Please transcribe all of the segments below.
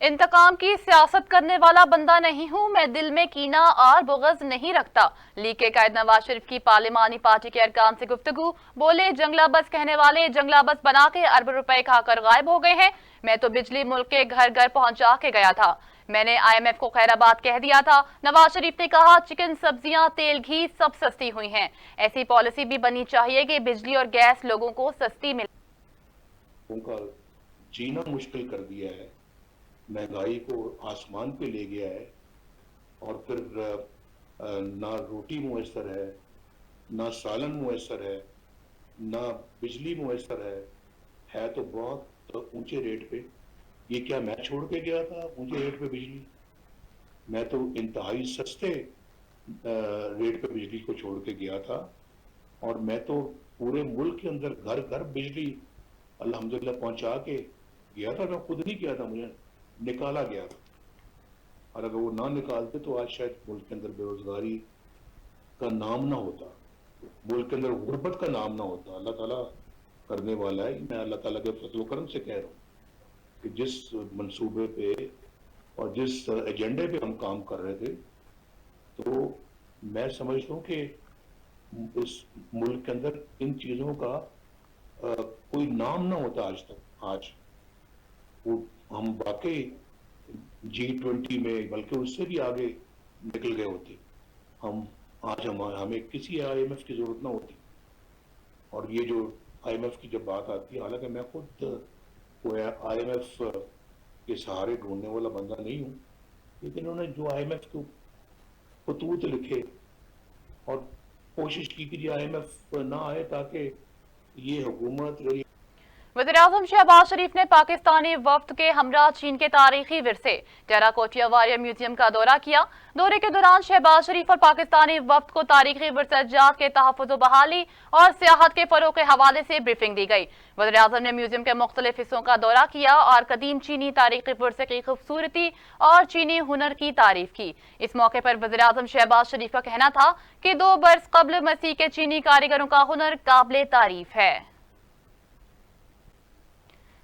इंतकाम की सियासत करने वाला बंदा नहीं हूँ मैं, दिल में कीना और बुग़्ज़ नहीं रखता। लीग के कायद नवाज शरीफ की पार्लिमानी पार्टी के अरकान से गुफ्तगू। बोले जंगला बस कहने वाले जंगला बस बना के अरब रुपए खाकर गायब हो गए हैं। मैं तो बिजली मुल्क के घर घर पहुंचा के गया था। मैंने IMF को खैराबाद कह दिया था। नवाज शरीफ ने कहा चिकन, सब्जियां, तेल, घी सब सस्ती हुई हैं। ऐसी पॉलिसी भी बनी चाहिए कि बिजली और गैस लोगों को सस्ती मिले। उनका जीना मुश्किल कर दिया है, महंगाई को आसमान पे ले गया है, और फिर ना रोटी मुयसर है, ना सालन मुयसर है, ना बिजली मुयसर है तो बहुत ऊंचे रेट पे। ये क्या मैं छोड़ के गया था ऊंचे रेट पे बिजली? मैं तो इंतहाई सस्ते रेट पे बिजली को छोड़ के गया था, और मैं तो पूरे मुल्क के अंदर घर घर बिजली अल्हम्दुलिल्लाह पहुंचा के गया था। मैं खुद नहीं किया था, मुझे निकाला गया था, और अगर वो ना निकालते तो आज शायद मुल्क के अंदर बेरोजगारी का नाम ना होता, मुल्क के अंदर गुर्बत का नाम ना होता। अल्लाह ताला करने वाला है। मैं अल्लाह ताला के फजल करम से कह रहा हूँ कि जिस मंसूबे पे और जिस एजेंडे पे हम काम कर रहे थे, तो मैं समझता हूँ कि इस मुल्क के अंदर इन चीज़ों का कोई नाम ना होता आज तक। आज वो हम वाकई G20 में, बल्कि उससे भी आगे निकल गए होते। हमें किसी IMF की जरूरत ना होती। और ये जो IMF की जब बात आती है, हालांकि मैं खुद कोई IMF के सहारे ढूंढने वाला बंदा नहीं हूँ, लेकिन उन्होंने जो IMF के खतूत लिखे और कोशिश की कि IMF ना आए ताकि ये हुकूमत। वज़ीर-ए-आज़म शहबाज शरीफ ने पाकिस्तानी वफ्द के हमरा चीन के तारीखी विरसे टेराकोटिया वॉरियर म्यूजियम का दौरा किया। दौरे के दौरान शहबाज शरीफ और पाकिस्तानी वफ्द को तारीखी विरसाजात के तहफ़्फ़ुज़ व बहाली और सियाहत के फ़रोग़ के हवाले से ब्रीफिंग दी गई। वज़ीर-ए-आज़म ने म्यूजियम के मुख्तलिफ हिस्सों का दौरा किया और कदीम चीनी तारीखी विरसे की खूबसूरती और चीनी हुनर की तारीफ की। इस मौके पर वज़ीर-ए-आज़म शहबाज शरीफ का कहना था कि 2 बरस कब्ल मसीह के चीनी कारीगरों का हुनर काबिल तारीफ है।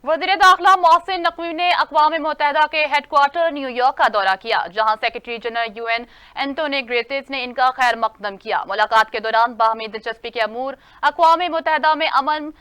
वज़ीर दाखिला मोहसिन नकवी ने अक़वाम मुत्तहिदा के हेडक्वार्टर न्यूयॉर्क का दौरा किया, जहां secretary general UN Antonio Guterres ने इनका खैर मकदम किया। मुलाकात के दौरान बाहमी दिलचस्पी के अमूर, अक़वाम मुत्तहिदा में अमन,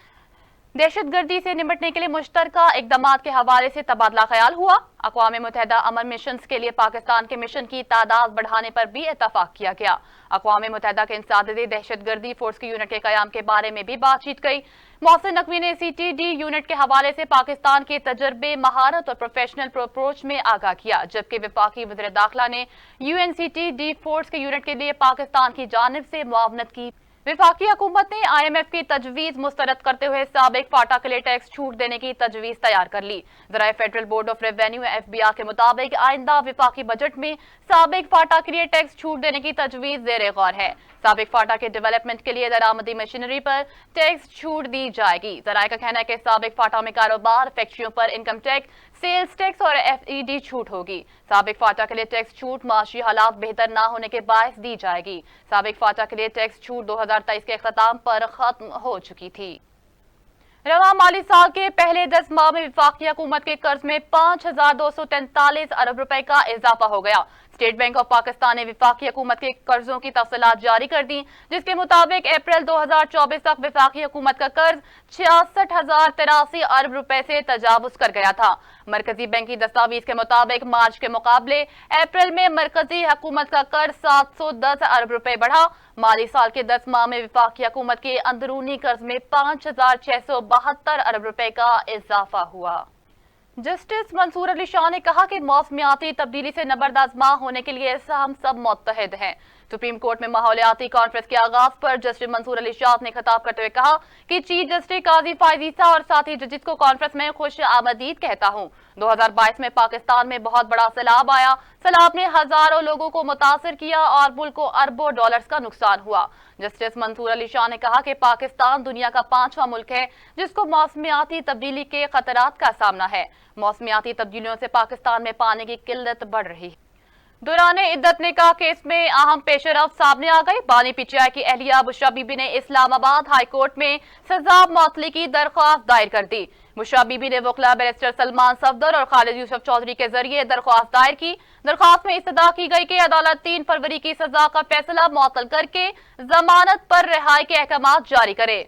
दहशतगर्दी से निपटने के लिए मुश्तरका इक़दामात के हवाले से तबादला ख्याल हुआ। अक़वाम मुत्तहिदा अमन मिशंस के लिए पाकिस्तान के मिशन की तादाद बढ़ाने पर भी इत्तफाक किया गया। अक़वाम मुत्तहिदा के इंसदादी दहशतगर्दी फोर्स की यूनिट के क़याम के बारे में भी बातचीत की। मोहसिन नकवी ने CTD यूनिट के हवाले से पाकिस्तान के तजर्बे, महारत और प्रोफेशनल अप्रोच में आगाह किया, जबकि वफाकी वज़ीर दाखिला ने UNCTD फोर्स के यूनिट के लिए पाकिस्तान की जानिब से मुआवनत की। वफाकी हुकूमत ने IMF की तजवीज़ मुस्तरद करते हुए साबिक फाटा के लिए टैक्स छूट देने की तजवीज़ तैयार कर ली। ज़राए federal board of revenue FBR के मुताबिक आइंदा वफाकी बजट में साबिक फाटा के लिए टैक्स छूट देने की तजवीज़ ज़ेरे गौर है। साबिक फाटा के डेवलपमेंट के लिए दरामदी मशीनरी पर टैक्स छूट दी जाएगी। ज़राए का कहना है कि साबिक फाटा में कारोबार, फैक्ट्रियों पर इनकम टैक्स, सेल्स टैक्स और FED छूट होगी। साबिक फाटा के लिए टैक्स छूट माशी हालात बेहतर ना होने के बायस दी जाएगी। साबिक फाटा के लिए टैक्स छूट 2023 के अख्ताम पर खत्म हो चुकी थी। रवा माली साल के पहले 10 माह में वफाकी हुकूमत के कर्ज में 5243 अरब रुपए का इजाफा हो गया। स्टेट बैंक ऑफ पाकिस्तान ने वफाकी हुकूमत के कर्जों की तफसीलात जारी कर दी, जिसके मुताबिक अप्रैल 2024 तक वफाकी हुकूमत का कर्ज 66,083 अरब रुपए से तजावुज कर गया था। मरकजी बैंक की दस्तावेज के मुताबिक मार्च के मुकाबले अप्रैल में मरकजी हुकूमत का कर्ज 710 अरब रुपए बढ़ा। माली साल के 10 माह में वफाकी हुकूमत के अंदरूनी कर्ज में 5,672 अरब रुपए का इजाफा हुआ। जस्टिस मंसूर अली शाह ने कहा कि मौसमियाती तब्दीली से नबरदाज़मा होने के लिए हम सब मुत्तहिद हैं। सुप्रीम कोर्ट में माहौलियाती कॉन्फ्रेंस के आगाज पर जस्टिस मंसूर अली शाह ने खिताब करते हुए कहा कि चीफ जस्टिस काजी फायज़ ईसा और साथी जजेस को कॉन्फ्रेंस में खुश आमदीद कहता हूँ। 2022 में पाकिस्तान में बहुत बड़ा सैलाब आया। सैलाब ने हजारों लोगों को मुतासर किया और मुल्क को अरबों डॉलर्स का नुकसान हुआ। जस्टिस मंसूर अली शाह ने कहा कि पाकिस्तान दुनिया का 5वां मुल्क है जिसको मौसमियाती तब्दीली के खतरात का सामना है। मौसमियाती तब्दीलियों से पाकिस्तान में पानी की किल्लत बढ़ रही है। दौरान इद्दत निकाह केस में अहम पेशरफ सामने आ गई। बानी PTI की अहलिया बुशरा बीबी ने इस्लामाबाद हाई कोर्ट में सजा मौतली की दरख्वास्त दायर कर दी। बुशरा बीबी ने वकला बैरिस्टर सलमान सफदर और खालिद यूसुफ चौधरी के जरिए दरख्वास्त दायर की। दरख्वास्त में इस्तदा की गई कि अदालत 3 फरवरी की सजा का फैसला मुअत्तल करके जमानत पर रिहाई के अहकाम जारी करे।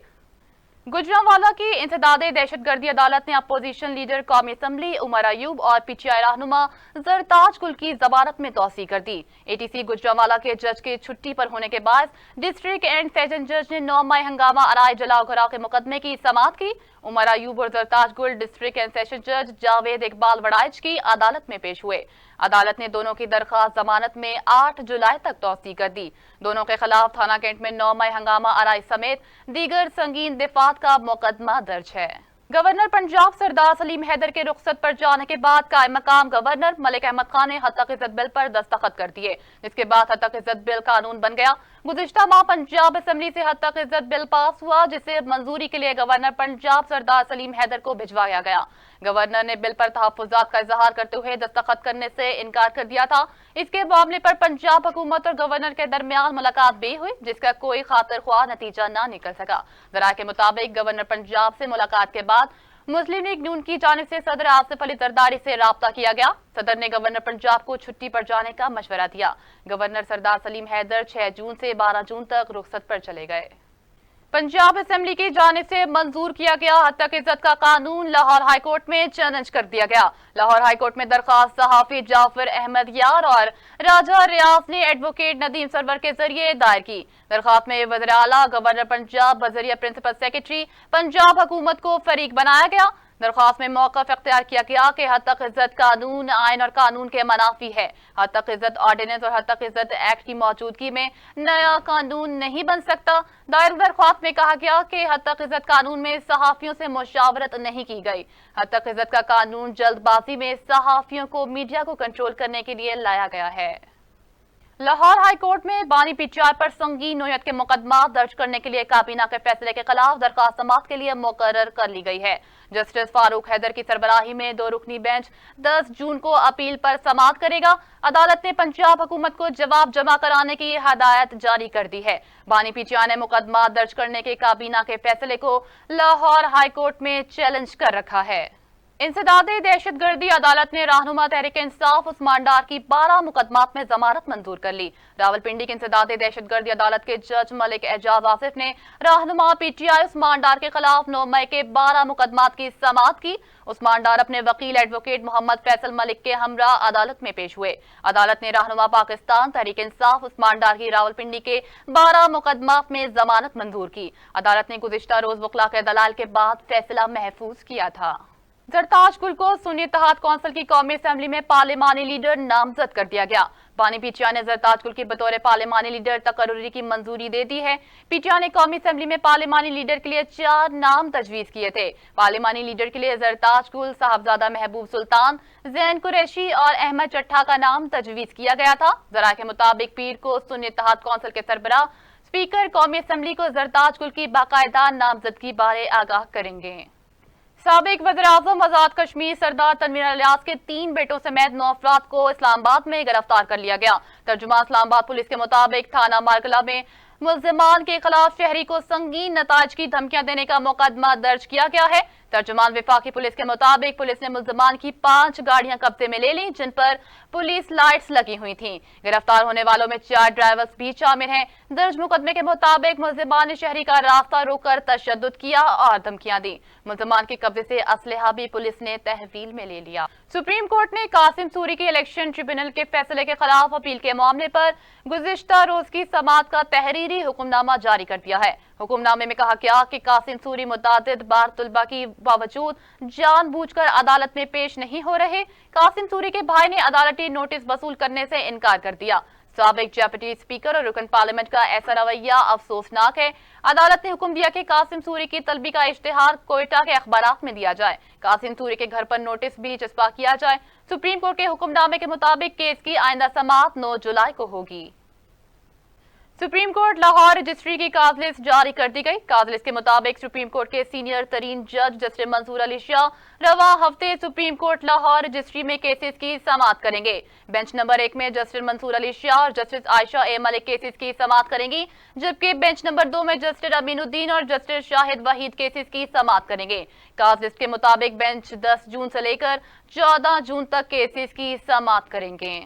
गुजरांवाला की इंसदादे दहशतगर्दी अदालत ने अपोजिशन लीडर कौमी असम्बली उमर अयूब और पीटीआई रहनुमा जरताज गुल की जमानत में तौसीह कर दी। एटीसी गुजरांवाला के जज के छुट्टी पर होने के बाद डिस्ट्रिक्ट एंड सेशन जज ने 9 मई हंगामा आराई जलाओ घराव के मुकदमे की समाअत की। उमर अयूब और जरताज गुल डिस्ट्रिक्ट एंड सेशन जज जावेद इकबाल वड़ाइच की अदालत में पेश हुए। अदालत ने दोनों की दरख्वास्त जमानत में 8 जुलाई तक तौसीह कर दी। दोनों के खिलाफ थाना कैंट में 9 मई हंगामा आराई समेत दीगर संगीन दिफात का मुकदमा दर्ज है। गवर्नर पंजाब सरदार सलीम हैदर के रुखसत पर जाने के बाद कायम मकाम गवर्नर मलिक अहमद खान ने हत्तक इज्जत बिल पर दस्तखत कर दिए, जिसके बाद हत्तक इज्जत बिल कानून बन गया। गुज़िश्ता माह पंजाब असेंबली से हत्तक इज्जत बिल पास हुआ, जिसे मंजूरी के लिए गवर्नर पंजाब सरदार सलीम हैदर को भिजवाया गया। गवर्नर ने बिल पर तहफ्फुज़ात का इजहार करते हुए दस्तखत करने से इनकार कर दिया था। इसके मामले पर पंजाब हुकूमत और गवर्नर के दरमियान मुलाकात भी हुई, जिसका कोई खातिर ख्वाह नतीजा न निकल सका। ज़राए के मुताबिक गवर्नर पंजाब से मुलाकात के बाद मुस्लिम लीग नून की जानिब से सदर आसिफ अली जरदारी से राब्ता किया गया। सदर ने गवर्नर पंजाब को छुट्टी पर जाने का मशवरा दिया। गवर्नर सरदार सलीम हैदर 6 जून से 12 जून तक रुखसत पर चले गए। पंजाब असेंबली की जानिब से मंजूर किया गया हत्तक इज्जत का कानून लाहौर हाईकोर्ट में चैलेंज कर दिया गया। लाहौर हाईकोर्ट में दरखास्त सहाफी जाफर अहमद यार और राजा रियाज ने एडवोकेट नदीम सरवर के जरिए दायर की। दरखास्त में वज़ीर आला गवर्नर पंजाब बजरिया प्रिंसिपल सेक्रेटरी पंजाब हुकूमत को फरीक बनाया गया। दरख्वास्त में मौक़िफ़ इख्तियार किया गया कि हत्तक इज्जत कानून आइन और कानून के मनाफी है। हत्तक इज्जत ऑर्डिनेंस और हत्तक इज्जत एक्ट की मौजूदगी में नया कानून नहीं बन सकता। दायर दरख्वास्त में कहा गया कि हत्तक इज्जत कानून में सहाफियों से मुशावरत नहीं की गई। हत्तक इज्जत का कानून जल्दबाजी में सहाफियों को मीडिया को कंट्रोल करने के लिए लाया गया है। लाहौर हाई कोर्ट में बानी पीटीआई पर संगीन नोयत के मुकदमा दर्ज करने के लिए काबीना के फैसले के खिलाफ दरखास्त समाअत के लिए मुकर्रर कर ली गई है। जस्टिस फारूक हैदर की सरबराही में 2 रुकनी बेंच 10 जून को अपील पर समाअत करेगा। अदालत ने पंजाब हुकूमत को जवाब जमा कराने की हदायत जारी कर दी है। बानी पीटीआई ने मुकदमा दर्ज करने के काबीना के फैसले को लाहौर हाई कोर्ट में चैलेंज कर रखा है। इंसदादे दहशतगर्दी अदालत ने रहनुमा तहरीक इंसाफ उस्मान डार की 12 मुकदमात में जमानत मंजूर कर ली। रावलपिंडी की इंसदादे दहशतगर्दी अदालत के जज मलिक एजाज आसिफ ने रहनुमा पीटीआई उस्मान डार के खिलाफ 9 मई के 12 मुकदमात की समाअत की। उस्मान डार अपने वकील एडवोकेट मोहम्मद फैसल मलिक के हमरा अदालत में पेश हुए। अदालत ने रहनुमा पाकिस्तान तहरीक इंसाफ उस्मान डार की रावलपिंडी के 12 मुकदमात में जमानत मंजूर की। अदालत ने गुज़िश्ता रोज वकला के दलाल के बाद फैसला महफूज किया था। जरताज गुल को सुन्नी इत्तेहाद कौंसिल की कौमी असेंबली में पार्लिमानी लीडर नामजद कर दिया गया। बानी पीटीआई ने जरताज गुल की बतौर पार्लिमानी लीडर तकर्रुरी की मंजूरी दे दी है। पीटीआई ने कौमी असेंबली में पार्लिमानी लीडर के लिए 4 नाम तजवीज किए थे। पार्लिमानी लीडर के लिए जरताज गुल, साहबजादा महबूब सुल्तान, जैन कुरैशी और अहमद चट्ठा का नाम तजवीज किया गया था। जराये के मुताबिक पीर को सुन्नी इत्तेहाद कौंसिल के सरबराह स्पीकर कौमी असेंबली को जरताज गुल की बाकायदा नामजदगी बारे आगाह करेंगे। साबिक वज़ीर-ए-आज़म आज़ाद कश्मीर सरदार तनवीर इलियास के 3 बेटों समेत 9 अफराद को इस्लामाबाद में गिरफ्तार कर लिया गया। तर्जुमान इस्लामाबाद पुलिस के मुताबिक थाना मारकला में मुल्ज़िमान के खिलाफ शहरी को संगीन नताइज की धमकियां देने का मुकदमा दर्ज किया गया है। तर्जुमान विफाकी पुलिस के मुताबिक पुलिस ने मुल्ज़िमान की 5 गाड़ियां कब्जे में ले ली, जिन पर पुलिस लाइट्स लगी हुई थीं। गिरफ्तार होने वालों में 4 ड्राइवर्स भी शामिल हैं। दर्ज मुकदमे के मुताबिक मुल्ज़िमान ने शहरी का रास्ता रोककर तशद्दुद किया और धमकियां दी। मुल्ज़िमान के कब्जे से असलहा भी पुलिस ने तहवील में ले लिया। सुप्रीम कोर्ट ने कासिम सूरी के इलेक्शन ट्रिब्यूनल के फैसले के खिलाफ अपील के मामले पर गुज़िश्ता रोज की समाअत का तहरीरी हुक्मनामा जारी कर दिया है। हुक्मनामे में कहा गया कि कासिम सूरी मुतादिद बार तुलबा की बावजूद जानबूझकर अदालत में पेश नहीं हो रहे। कासिम सूरी के भाई ने अदालती नोटिस वसूल करने से इनकार कर दिया। साबिक डेप्यूटी स्पीकर और रुकन पार्लियामेंट का ऐसा रवैया अफसोसनाक है। अदालत ने हुक्म दिया कि कासिम सूरी की तलबी का इश्तिहार कोयटा के अखबारात में दिया जाए। कासिम सूरी के घर पर नोटिस भी चस्पा किया जाए। सुप्रीम कोर्ट के हुक्मनामे के मुताबिक केस की आइंदा समाअत 9 जुलाई को होगी। सुप्रीम कोर्ट लाहौर रजिस्ट्री की काज लिस्ट जारी कर दी गई। काज लिस्ट के मुताबिक सुप्रीम कोर्ट के सीनियर तरीन जज जस्टिस मंसूर अली शाह रवा हफ्ते सुप्रीम कोर्ट लाहौर रजिस्ट्री में केसेस की समाअत करेंगे। बेंच नंबर 1 में जस्टिस मंसूर अली शाह और जस्टिस आयशा ए मलिक केसेस की समाअत करेंगी, जबकि बेंच नंबर 2 में जस्टिस अमीनुद्दीन और जस्टिस शाहिद वहीद केसेस की समाअत करेंगे। काज लिस्ट के मुताबिक बेंच 10 जून से लेकर 14 जून तक केसेस की समाअत करेंगे।